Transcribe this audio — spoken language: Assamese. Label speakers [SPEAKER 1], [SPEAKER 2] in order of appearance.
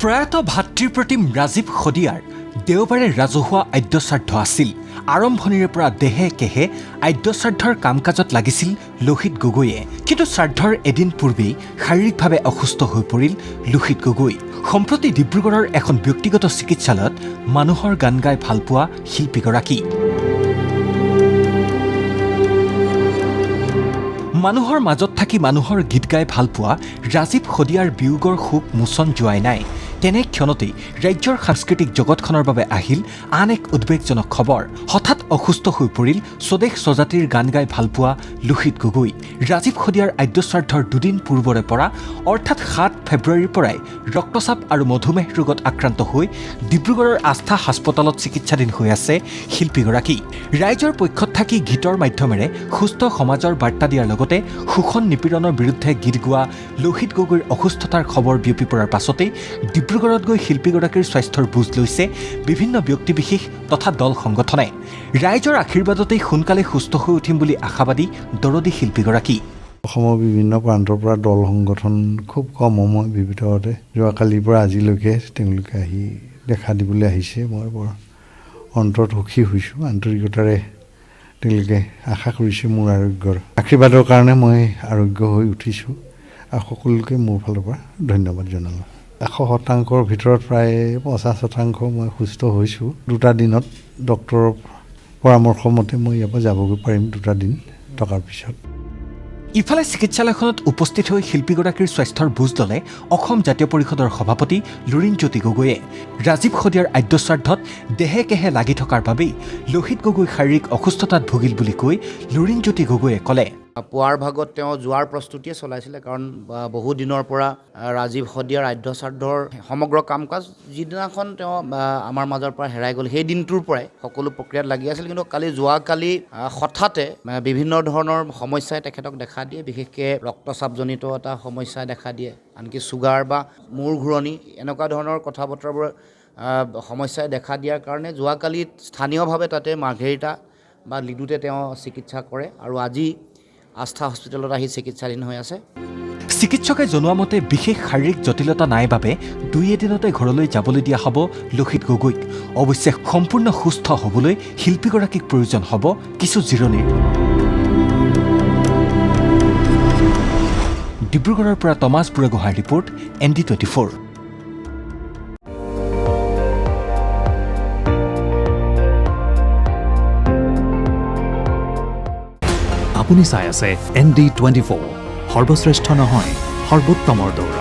[SPEAKER 1] প্ৰয়াত ভাতৃপ্ৰতিম ৰাজীৱ খদিয়াৰ দেওবাৰে ৰাজহুৱা আদ্যশ্ৰাদ্ধ আছিল। আৰম্ভণিৰে পৰা দেহে কেহে আদ্যশ্ৰাদ্ধৰ কাম কাজত লাগিছিল লোহিত গগৈয়ে। কিন্তু শ্ৰাদ্ধৰ এদিন পূৰ্বেই শাৰীৰিকভাৱে অসুস্থ হৈ পৰিল লোহিত গগৈ। সম্প্ৰতি ডিব্ৰুগড়ৰ এখন ব্যক্তিগত চিকিৎসালয়ত মানুহৰ গান গাই ভালপোৱা শিল্পীগৰাকী। মানুহৰ মাজত থাকি মানুহৰ গীত গাই ভালপোৱা ৰাজীৱ খদিয়াৰ বিয়োগৰ শোক মোচন যোৱাই নাই। তেনে ক্ষণতেই ৰাজ্যৰ সাংস্কৃতিক জগতখনৰ বাবে আহিল আন এক উদ্বেগজনক খবৰ। হঠাৎ অসুস্থ হৈ পৰিল স্বদেশ স্বজাতিৰ গান গাই ভালপোৱা লোহিত গগৈ। ৰাজীৱ খদিয়াৰ আদ্যশ্ৰাদ্ধৰ দুদিন পূৰ্বৰে পৰা অৰ্থাৎ 7 ফেব্ৰুৱাৰীৰ পৰাই ৰক্তচাপ আৰু মধুমেহ ৰোগত আক্ৰান্ত হৈ ডিব্ৰুগড়ৰ আস্থা হাস্পতালত চিকিৎসাধীন হৈ আছে শিল্পীগৰাকী। ৰাইজৰ পক্ষত থাকি গীতৰ মাধ্যমেৰে সুস্থ সমাজৰ বাৰ্তা দিয়াৰ লগতে শোষণ নিপীড়নৰ বিৰুদ্ধে গীত গোৱা লোহিত গগৈৰ অসুস্থতাৰ খবৰ বিয়পি পৰাৰ পাছতেই ডিব্ৰুগড়ত গৈ শিল্পীগৰাকীৰ স্বাস্থ্যৰ বুজ লৈছে বিভিন্ন ব্যক্তিবিশেষ তথা দল সংগঠনে। ৰাইজৰ আশীৰ্বাদতেই সোনকালে সুস্থ হৈ উঠিম বুলি আশাবাদী দৰদী শিল্পীগৰাকী।
[SPEAKER 2] অসমৰ বিভিন্ন প্ৰান্তৰ পৰা দল সংগঠন খুব কম সময় ভিতৰতে যোৱাকালিৰ পৰা আজিলৈকে তেওঁলোকে আহি দেখা দিবলৈ আহিছে। মই বৰ অন্তৰত সুখী হৈছোঁ। আন্তৰিকতাৰে তেওঁলোকে আশা কৰিছে মোৰ আৰোগ্যৰ আশীৰ্বাদৰ কাৰণে মই আৰোগ্য হৈ উঠিছোঁ আৰু সকলোকে মোৰ ফালৰ পৰা ধন্যবাদ জনালোঁ। 100% ভিতৰত প্ৰায় 50% মই সুস্থ হৈছোঁ। 2টা দিনত ডক্টৰৰ পৰামৰ্শ মতে মই ইয়াৰ পৰা যাবগৈ পাৰিম 2টা দিন থকাৰ পিছত।
[SPEAKER 1] ইফালে চিকিৎসালয়খনত উপস্থিত হৈ শিল্পীগৰাকীৰ স্বাস্থ্যৰ বুজ ল'লে অসম জাতীয় পৰিষদৰ সভাপতি লুৰিণজ্যোতি গগৈয়ে। ৰাজীৱ খদিয়াৰ আদ্যশ্ৰাদ্ধত দেহে কেহে লাগি থকাৰ বাবেই লোহিত গগৈ শাৰীৰিক অসুস্থতাত ভুগিল বুলি কৈ লুৰিণজ্যোতি গগৈয়ে ক'লে।
[SPEAKER 3] পুৱাৰ ভাগত তেওঁ যোৱাৰ প্ৰস্তুতিয়ে চলাইছিলে, কাৰণ বহু দিনৰ পৰা ৰাজীৱ খদিয়াৰ আদ্যশ্ৰাদ্ধৰ সমগ্ৰ কাম কাজ যিদিনাখন তেওঁ আমাৰ মাজৰ পৰা হেৰাই গ'ল সেই দিনটোৰ পৰাই সকলো প্ৰক্ৰিয়াত লাগি আছিল। কিন্তু যোৱাকালি হঠাতে বিভিন্ন ধৰণৰ সমস্যাই তেখেতক দেখা দিয়ে, বিশেষকৈ ৰক্তচাপজনিত এটা সমস্যাই দেখা দিয়ে, আনকি চুগাৰ বা মূৰ ঘূৰণি এনেকুৱা ধৰণৰ কথা বতৰাবোৰ সমস্যাই দেখা দিয়াৰ কাৰণে যোৱাকালি স্থানীয়ভাৱে তাতে মাৰ্ঘেৰিটা বা লিডুতে তেওঁ চিকিৎসা কৰে আৰু আজি আস্থা হস্পিটেলত আহি চিকিৎসাধীন হৈ আছে।
[SPEAKER 1] চিকিৎসকে জনোৱা মতে বিশেষ শাৰীৰিক জটিলতা নাই বাবে 2 এদিনতে ঘৰলৈ যাবলৈ দিয়া হ'ব লোহিত গগৈক। অৱশ্যে সম্পূৰ্ণ সুস্থ হ'বলৈ শিল্পীগৰাকীক প্ৰয়োজন হ'ব কিছু জিৰণিৰ। ডিব্ৰুগড়ৰ পৰা টমাছ বুঢ়াগোহাঁইৰ ৰিপৰ্ট, ND24।
[SPEAKER 4] আপুনি চাই আছে ND24, সৰ্বশ্ৰেষ্ঠ নহয় সৰ্বোত্তমৰ দৌৰ।